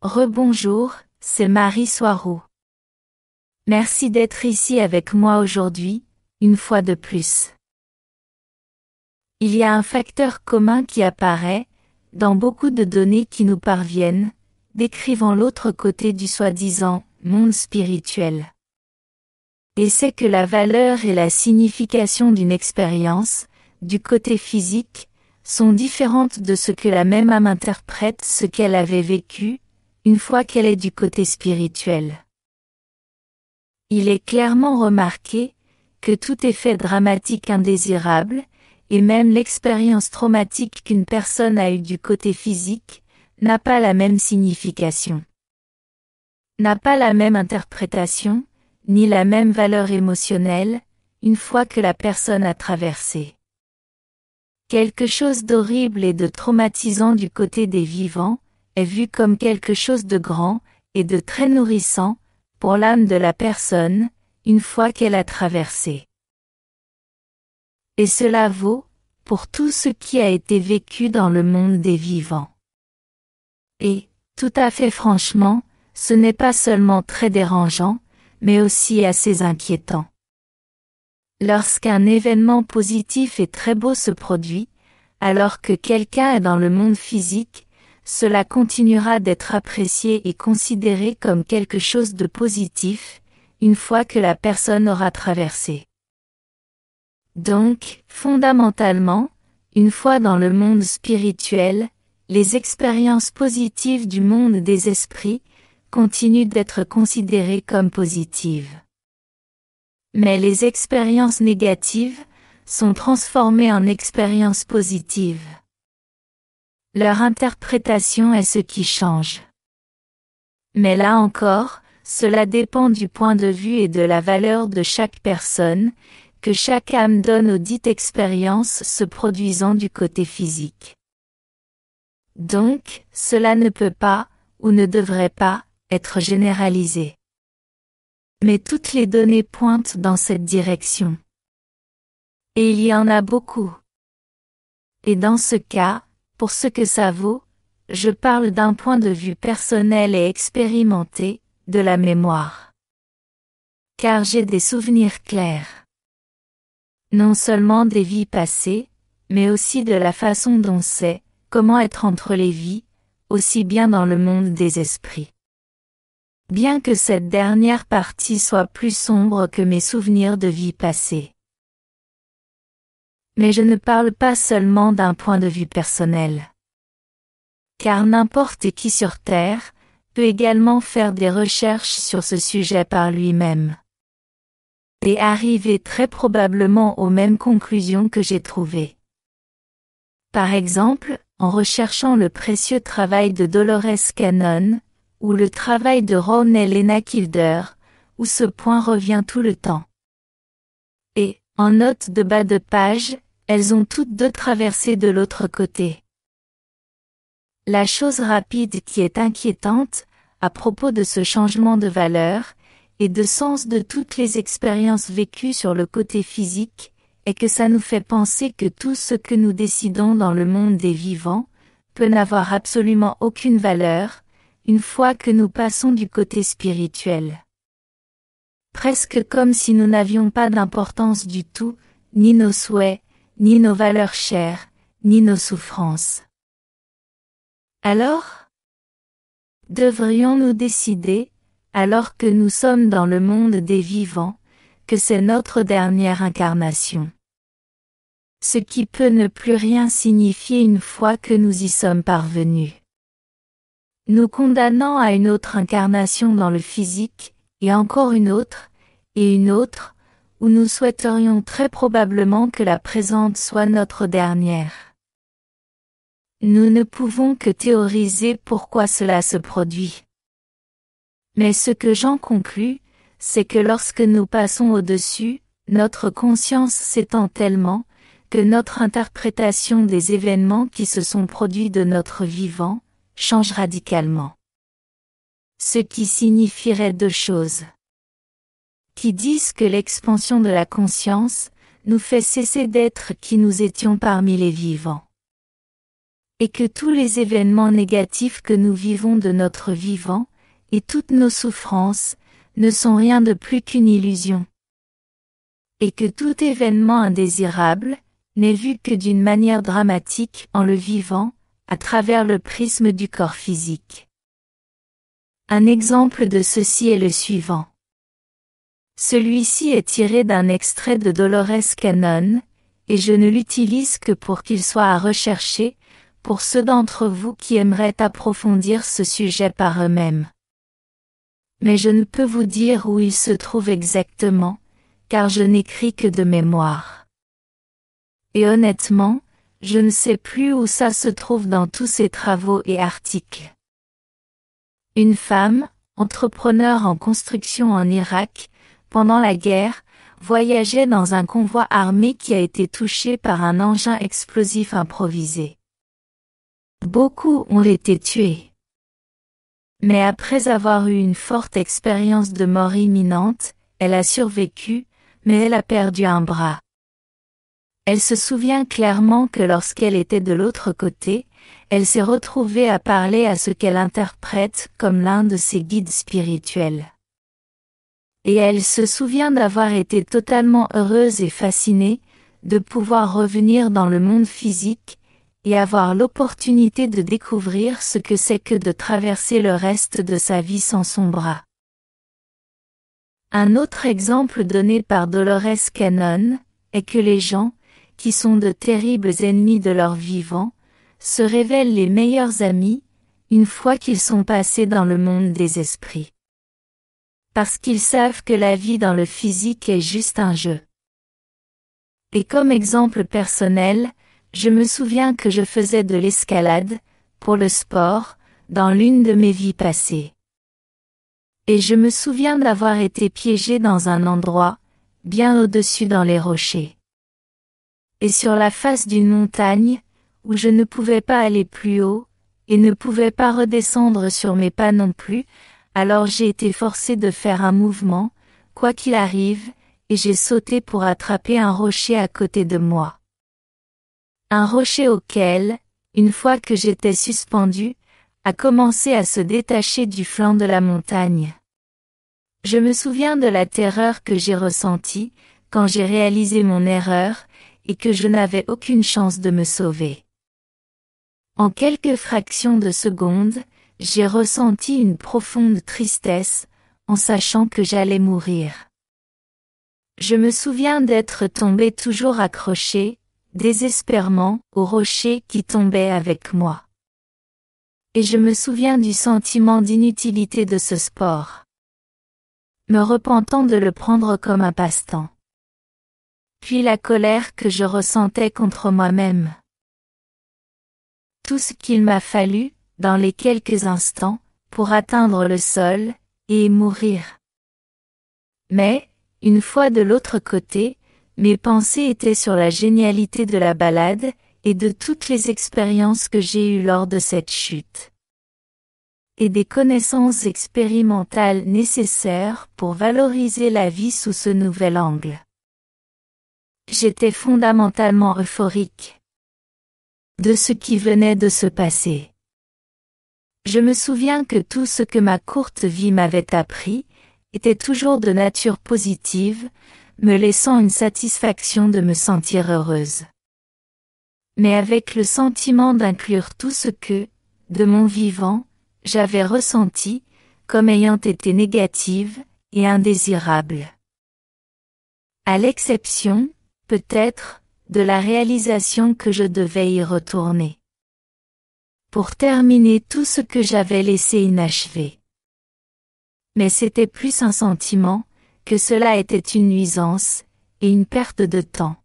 Rebonjour, c'est Marie Soireau. Merci d'être ici avec moi aujourd'hui, une fois de plus. Il y a un facteur commun qui apparaît, dans beaucoup de données qui nous parviennent, décrivant l'autre côté du soi-disant monde spirituel. Et c'est que la valeur et la signification d'une expérience, du côté physique, sont différentes de ce que la même âme interprète ce qu'elle avait vécu, une fois qu'elle est du côté spirituel. Il est clairement remarqué que tout effet dramatique indésirable, et même l'expérience traumatique qu'une personne a eue du côté physique, n'a pas la même signification, n'a pas la même interprétation, ni la même valeur émotionnelle, une fois que la personne a traversé quelque chose d'horrible et de traumatisant du côté des vivants, est vu comme quelque chose de grand, et de très nourrissant, pour l'âme de la personne, une fois qu'elle a traversé. Et cela vaut, pour tout ce qui a été vécu dans le monde des vivants. Et, tout à fait franchement, ce n'est pas seulement très dérangeant, mais aussi assez inquiétant. Lorsqu'un événement positif et très beau se produit, alors que quelqu'un est dans le monde physique, cela continuera d'être apprécié et considéré comme quelque chose de positif, une fois que la personne aura traversé. Donc, fondamentalement, une fois dans le monde spirituel, les expériences positives du monde des esprits continuent d'être considérées comme positives. Mais les expériences négatives sont transformées en expériences positives. Leur interprétation est ce qui change. Mais là encore, cela dépend du point de vue et de la valeur de chaque personne, que chaque âme donne aux dites expériences se produisant du côté physique. Donc, cela ne peut pas, ou ne devrait pas, être généralisé. Mais toutes les données pointent dans cette direction. Et il y en a beaucoup. Et dans ce cas, pour ce que ça vaut, je parle d'un point de vue personnel et expérimenté, de la mémoire. Car j'ai des souvenirs clairs. Non seulement des vies passées, mais aussi de la façon dont c'est, comment être entre les vies, aussi bien dans le monde des esprits. Bien que cette dernière partie soit plus sombre que mes souvenirs de vie passée. Mais je ne parle pas seulement d'un point de vue personnel. Car n'importe qui sur Terre peut également faire des recherches sur ce sujet par lui-même. Et arriver très probablement aux mêmes conclusions que j'ai trouvées. Par exemple, en recherchant le précieux travail de Dolores Cannon, ou le travail de Ron et Lena Kilder, où ce point revient tout le temps. Et, en note de bas de page, elles ont toutes deux traversé de l'autre côté. La chose rapide qui est inquiétante, à propos de ce changement de valeur, et de sens de toutes les expériences vécues sur le côté physique, est que ça nous fait penser que tout ce que nous décidons dans le monde des vivants, peut n'avoir absolument aucune valeur, une fois que nous passons du côté spirituel. Presque comme si nous n'avions pas d'importance du tout, ni nos souhaits, ni nos valeurs chères, ni nos souffrances. Alors? Devrions-nous décider, alors que nous sommes dans le monde des vivants, que c'est notre dernière incarnation? Ce qui peut ne plus rien signifier une fois que nous y sommes parvenus. Nous condamnant à une autre incarnation dans le physique, et encore une autre, où nous souhaiterions très probablement que la présente soit notre dernière. Nous ne pouvons que théoriser pourquoi cela se produit. Mais ce que j'en conclus, c'est que lorsque nous passons au-dessus, notre conscience s'étend tellement, que notre interprétation des événements qui se sont produits de notre vivant, change radicalement. Ce qui signifierait deux choses. Qui disent que l'expansion de la conscience, nous fait cesser d'être qui nous étions parmi les vivants. Et que tous les événements négatifs que nous vivons de notre vivant, et toutes nos souffrances, ne sont rien de plus qu'une illusion. Et que tout événement indésirable, n'est vu que d'une manière dramatique en le vivant, à travers le prisme du corps physique. Un exemple de ceci est le suivant. Celui-ci est tiré d'un extrait de Dolores Cannon, et je ne l'utilise que pour qu'il soit à rechercher, pour ceux d'entre vous qui aimeraient approfondir ce sujet par eux-mêmes. Mais je ne peux vous dire où il se trouve exactement, car je n'écris que de mémoire. Et honnêtement, je ne sais plus où ça se trouve dans tous ces travaux et articles. Une femme, entrepreneur en construction en Irak, pendant la guerre, voyageait dans un convoi armé qui a été touché par un engin explosif improvisé. Beaucoup ont été tués. Mais après avoir eu une forte expérience de mort imminente, elle a survécu, mais elle a perdu un bras. Elle se souvient clairement que lorsqu'elle était de l'autre côté, elle s'est retrouvée à parler à ce qu'elle interprète comme l'un de ses guides spirituels. Et elle se souvient d'avoir été totalement heureuse et fascinée, de pouvoir revenir dans le monde physique, et avoir l'opportunité de découvrir ce que c'est que de traverser le reste de sa vie sans son bras. Un autre exemple donné par Dolores Cannon, est que les gens, qui sont de terribles ennemis de leur vivant, se révèlent les meilleurs amis, une fois qu'ils sont passés dans le monde des esprits. Parce qu'ils savent que la vie dans le physique est juste un jeu. Et comme exemple personnel, je me souviens que je faisais de l'escalade, pour le sport, dans l'une de mes vies passées. Et je me souviens d'avoir été piégée dans un endroit, bien au-dessus dans les rochers. Et sur la face d'une montagne, où je ne pouvais pas aller plus haut, et ne pouvais pas redescendre sur mes pas non plus, alors j'ai été forcée de faire un mouvement, quoi qu'il arrive, et j'ai sauté pour attraper un rocher à côté de moi. Un rocher auquel, une fois que j'étais suspendue, a commencé à se détacher du flanc de la montagne. Je me souviens de la terreur que j'ai ressentie, quand j'ai réalisé mon erreur, et que je n'avais aucune chance de me sauver. En quelques fractions de secondes, j'ai ressenti une profonde tristesse, en sachant que j'allais mourir. Je me souviens d'être tombée toujours accrochée, désespérément, au rocher qui tombait avec moi. Et je me souviens du sentiment d'inutilité de ce sport. Me repentant de le prendre comme un passe-temps. Puis la colère que je ressentais contre moi-même. Tout ce qu'il m'a fallu, dans les quelques instants, pour atteindre le sol, et mourir. Mais, une fois de l'autre côté, mes pensées étaient sur la génialité de la balade, et de toutes les expériences que j'ai eues lors de cette chute. Et des connaissances expérimentales nécessaires pour valoriser la vie sous ce nouvel angle. J'étais fondamentalement euphorique de ce qui venait de se passer. Je me souviens que tout ce que ma courte vie m'avait appris, était toujours de nature positive, me laissant une satisfaction de me sentir heureuse. Mais avec le sentiment d'inclure tout ce que, de mon vivant, j'avais ressenti, comme ayant été négative, et indésirable. À l'exception, peut-être, de la réalisation que je devais y retourner. Pour terminer tout ce que j'avais laissé inachevé. Mais c'était plus un sentiment, que cela était une nuisance, et une perte de temps.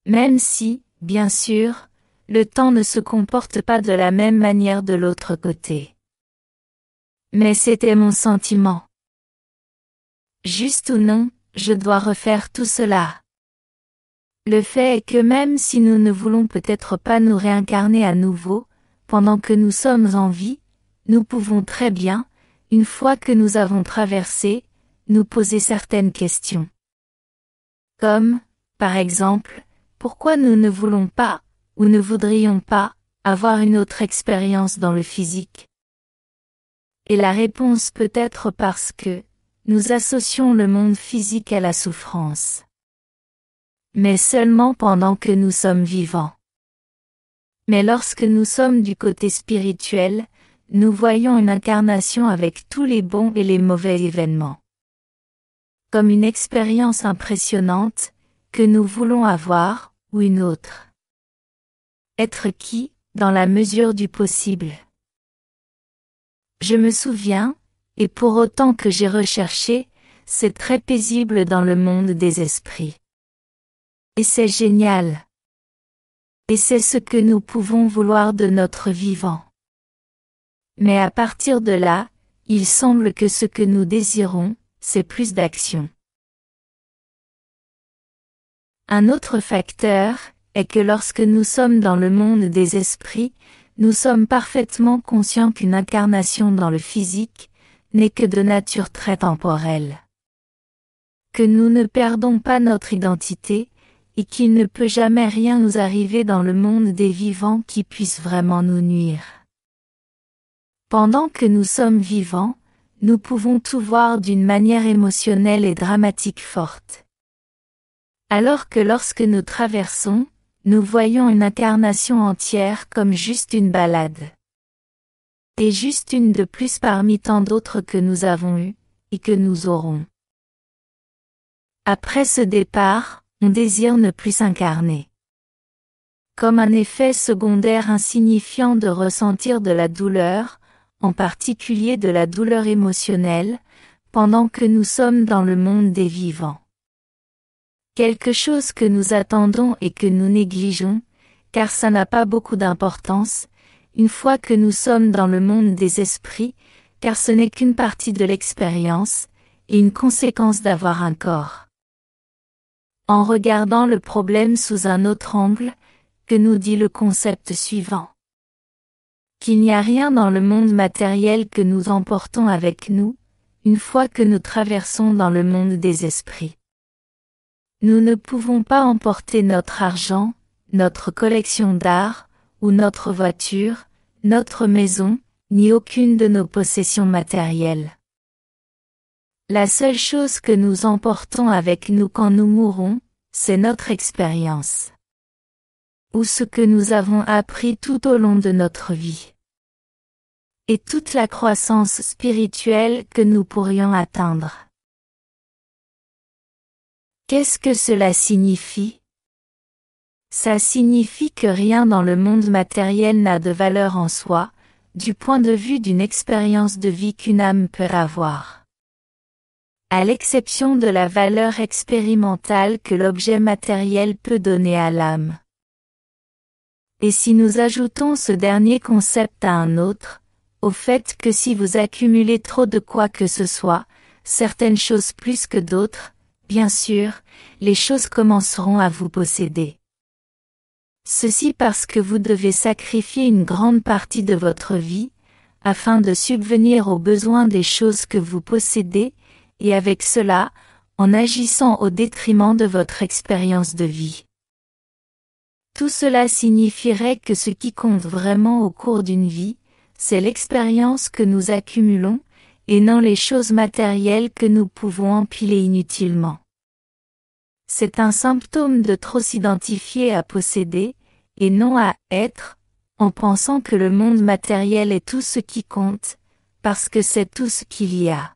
Même si, bien sûr, le temps ne se comporte pas de la même manière de l'autre côté. Mais c'était mon sentiment. Juste ou non, je dois refaire tout cela. Le fait est que même si nous ne voulons peut-être pas nous réincarner à nouveau, pendant que nous sommes en vie, nous pouvons très bien, une fois que nous avons traversé, nous poser certaines questions. Comme, par exemple, pourquoi nous ne voulons pas, ou ne voudrions pas, avoir une autre expérience dans le physique? Et la réponse peut être parce que nous associons le monde physique à la souffrance. Mais seulement pendant que nous sommes vivants. Mais lorsque nous sommes du côté spirituel, nous voyons une incarnation avec tous les bons et les mauvais événements. Comme une expérience impressionnante, que nous voulons avoir, ou une autre. Être qui, dans la mesure du possible. Je me souviens, et pour autant que j'ai recherché, c'est très paisible dans le monde des esprits. Et c'est génial. Et c'est ce que nous pouvons vouloir de notre vivant. Mais à partir de là, il semble que ce que nous désirons, c'est plus d'action. Un autre facteur est que lorsque nous sommes dans le monde des esprits, nous sommes parfaitement conscients qu'une incarnation dans le physique n'est que de nature très temporelle. Que nous ne perdons pas notre identité, et qu'il ne peut jamais rien nous arriver dans le monde des vivants qui puisse vraiment nous nuire. Pendant que nous sommes vivants, nous pouvons tout voir d'une manière émotionnelle et dramatique forte. Alors que lorsque nous traversons, nous voyons une incarnation entière comme juste une balade. Et juste une de plus parmi tant d'autres que nous avons eues, et que nous aurons. Après ce départ, on désire ne plus s'incarner. Comme un effet secondaire insignifiant de ressentir de la douleur, en particulier de la douleur émotionnelle, pendant que nous sommes dans le monde des vivants. Quelque chose que nous attendons et que nous négligeons, car ça n'a pas beaucoup d'importance, une fois que nous sommes dans le monde des esprits, car ce n'est qu'une partie de l'expérience, et une conséquence d'avoir un corps. En regardant le problème sous un autre angle, que nous dit le concept suivant. Qu'il n'y a rien dans le monde matériel que nous emportons avec nous, une fois que nous traversons dans le monde des esprits. Nous ne pouvons pas emporter notre argent, notre collection d'art, ou notre voiture, notre maison, ni aucune de nos possessions matérielles. La seule chose que nous emportons avec nous quand nous mourons, c'est notre expérience. Ou ce que nous avons appris tout au long de notre vie. Et toute la croissance spirituelle que nous pourrions atteindre. Qu'est-ce que cela signifie? Ça signifie que rien dans le monde matériel n'a de valeur en soi, du point de vue d'une expérience de vie qu'une âme peut avoir. À l'exception de la valeur expérimentale que l'objet matériel peut donner à l'âme. Et si nous ajoutons ce dernier concept à un autre, au fait que si vous accumulez trop de quoi que ce soit, certaines choses plus que d'autres, bien sûr, les choses commenceront à vous posséder. Ceci parce que vous devez sacrifier une grande partie de votre vie, afin de subvenir aux besoins des choses que vous possédez, et avec cela, en agissant au détriment de votre expérience de vie. Tout cela signifierait que ce qui compte vraiment au cours d'une vie, c'est l'expérience que nous accumulons, et non les choses matérielles que nous pouvons empiler inutilement. C'est un symptôme de trop s'identifier à posséder, et non à être, en pensant que le monde matériel est tout ce qui compte, parce que c'est tout ce qu'il y a.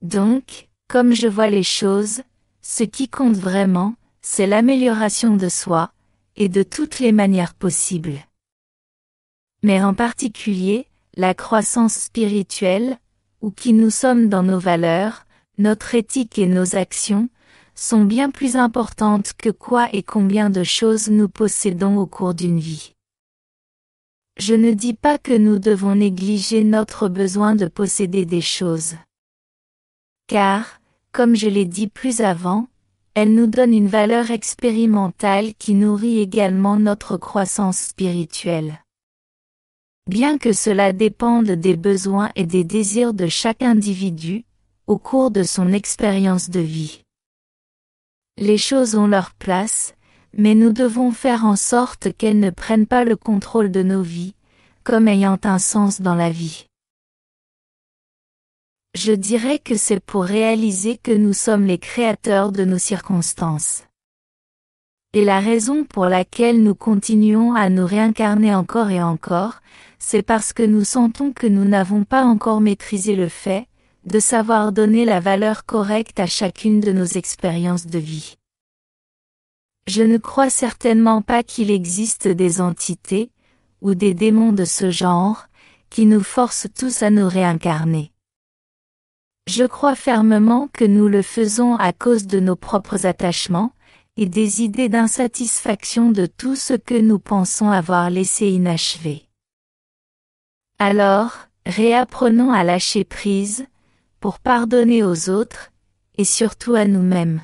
Donc, comme je vois les choses, ce qui compte vraiment, c'est l'amélioration de soi, et de toutes les manières possibles. Mais en particulier, la croissance spirituelle, ou qui nous sommes dans nos valeurs, notre éthique et nos actions, sont bien plus importantes que quoi et combien de choses nous possédons au cours d'une vie. Je ne dis pas que nous devons négliger notre besoin de posséder des choses. Car, comme je l'ai dit plus avant, elles nous donnent une valeur expérimentale qui nourrit également notre croissance spirituelle. Bien que cela dépende des besoins et des désirs de chaque individu, au cours de son expérience de vie. Les choses ont leur place, mais nous devons faire en sorte qu'elles ne prennent pas le contrôle de nos vies, comme ayant un sens dans la vie. Je dirais que c'est pour réaliser que nous sommes les créateurs de nos circonstances. Et la raison pour laquelle nous continuons à nous réincarner encore et encore, c'est parce que nous sentons que nous n'avons pas encore maîtrisé le fait de savoir donner la valeur correcte à chacune de nos expériences de vie. Je ne crois certainement pas qu'il existe des entités, ou des démons de ce genre, qui nous forcent tous à nous réincarner. Je crois fermement que nous le faisons à cause de nos propres attachements, et des idées d'insatisfaction de tout ce que nous pensons avoir laissé inachevé. Alors, réapprenons à lâcher prise, pour pardonner aux autres, et surtout à nous-mêmes.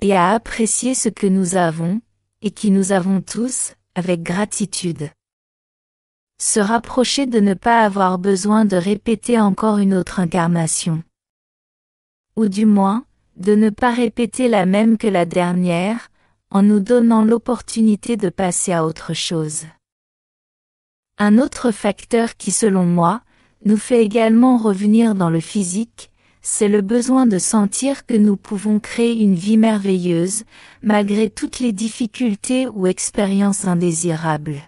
Et à apprécier ce que nous avons, et qui nous avons tous, avec gratitude. Se rapprocher de ne pas avoir besoin de répéter encore une autre incarnation. Ou du moins, de ne pas répéter la même que la dernière, en nous donnant l'opportunité de passer à autre chose. Un autre facteur qui selon moi, nous fait également revenir dans le physique, c'est le besoin de sentir que nous pouvons créer une vie merveilleuse, malgré toutes les difficultés ou expériences indésirables.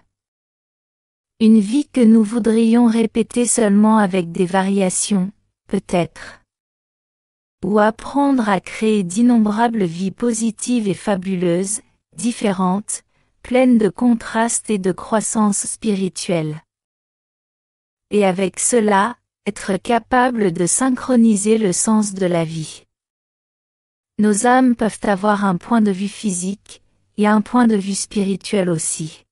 Une vie que nous voudrions répéter seulement avec des variations, peut-être. Ou apprendre à créer d'innombrables vies positives et fabuleuses, différentes, pleines de contrastes et de croissance spirituelle. Et avec cela, être capable de synchroniser le sens de la vie. Nos âmes peuvent avoir un point de vue physique, et un point de vue spirituel aussi.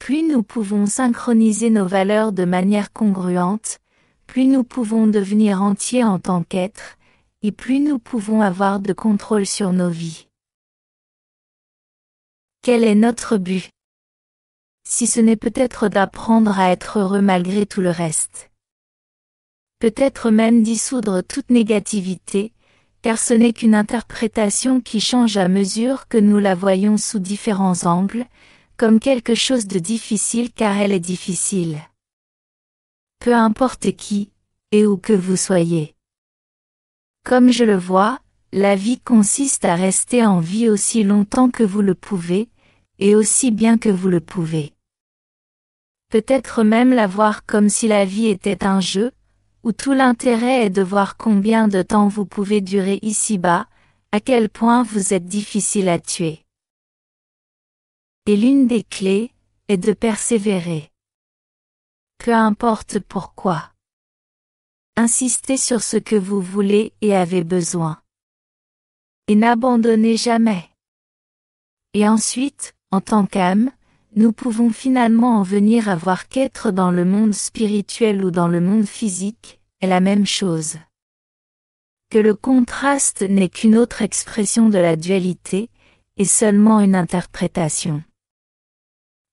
Plus nous pouvons synchroniser nos valeurs de manière congruente, plus nous pouvons devenir entiers en tant qu'êtres, et plus nous pouvons avoir de contrôle sur nos vies. Quel est notre but? Si ce n'est peut-être d'apprendre à être heureux malgré tout le reste. Peut-être même dissoudre toute négativité, car ce n'est qu'une interprétation qui change à mesure que nous la voyons sous différents angles, comme quelque chose de difficile car elle est difficile. Peu importe qui, et où que vous soyez. Comme je le vois, la vie consiste à rester en vie aussi longtemps que vous le pouvez, et aussi bien que vous le pouvez. Peut-être même la voir comme si la vie était un jeu, où tout l'intérêt est de voir combien de temps vous pouvez durer ici-bas, à quel point vous êtes difficile à tuer. Et l'une des clés est de persévérer. Peu importe pourquoi. Insistez sur ce que vous voulez et avez besoin. Et n'abandonnez jamais. Et ensuite, en tant qu'âme, nous pouvons finalement en venir à voir qu'être dans le monde spirituel ou dans le monde physique est la même chose. Que le contraste n'est qu'une autre expression de la dualité, et seulement une interprétation.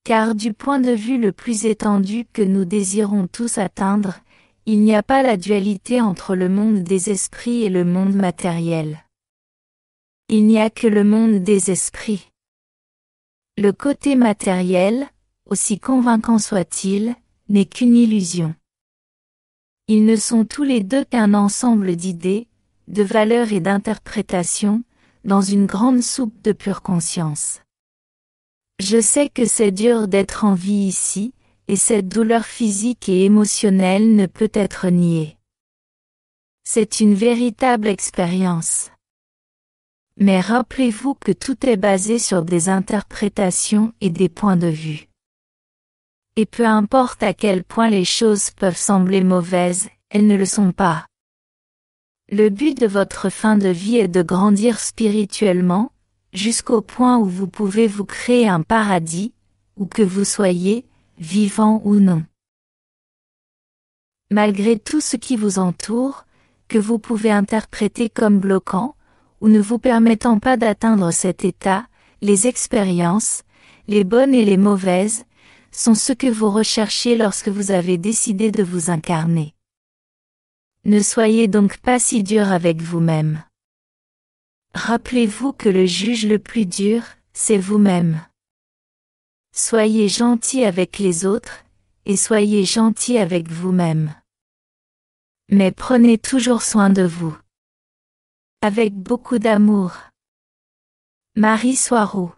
Car du point de vue le plus étendu que nous désirons tous atteindre, il n'y a pas la dualité entre le monde des esprits et le monde matériel. Il n'y a que le monde des esprits. Le côté matériel, aussi convaincant soit-il, n'est qu'une illusion. Ils ne sont tous les deux qu'un ensemble d'idées, de valeurs et d'interprétations, dans une grande soupe de pure conscience. Je sais que c'est dur d'être en vie ici, et cette douleur physique et émotionnelle ne peut être niée. C'est une véritable expérience. Mais rappelez-vous que tout est basé sur des interprétations et des points de vue. Et peu importe à quel point les choses peuvent sembler mauvaises, elles ne le sont pas. Le but de votre fin de vie est de grandir spirituellement, jusqu'au point où vous pouvez vous créer un paradis, où que vous soyez, vivant ou non. Malgré tout ce qui vous entoure, que vous pouvez interpréter comme bloquant, ou ne vous permettant pas d'atteindre cet état, les expériences, les bonnes et les mauvaises, sont ce que vous recherchiez lorsque vous avez décidé de vous incarner. Ne soyez donc pas si dur avec vous-même. Rappelez-vous que le juge le plus dur, c'est vous-même. Soyez gentil avec les autres, et soyez gentil avec vous-même. Mais prenez toujours soin de vous. Avec beaucoup d'amour. Marie Soireau.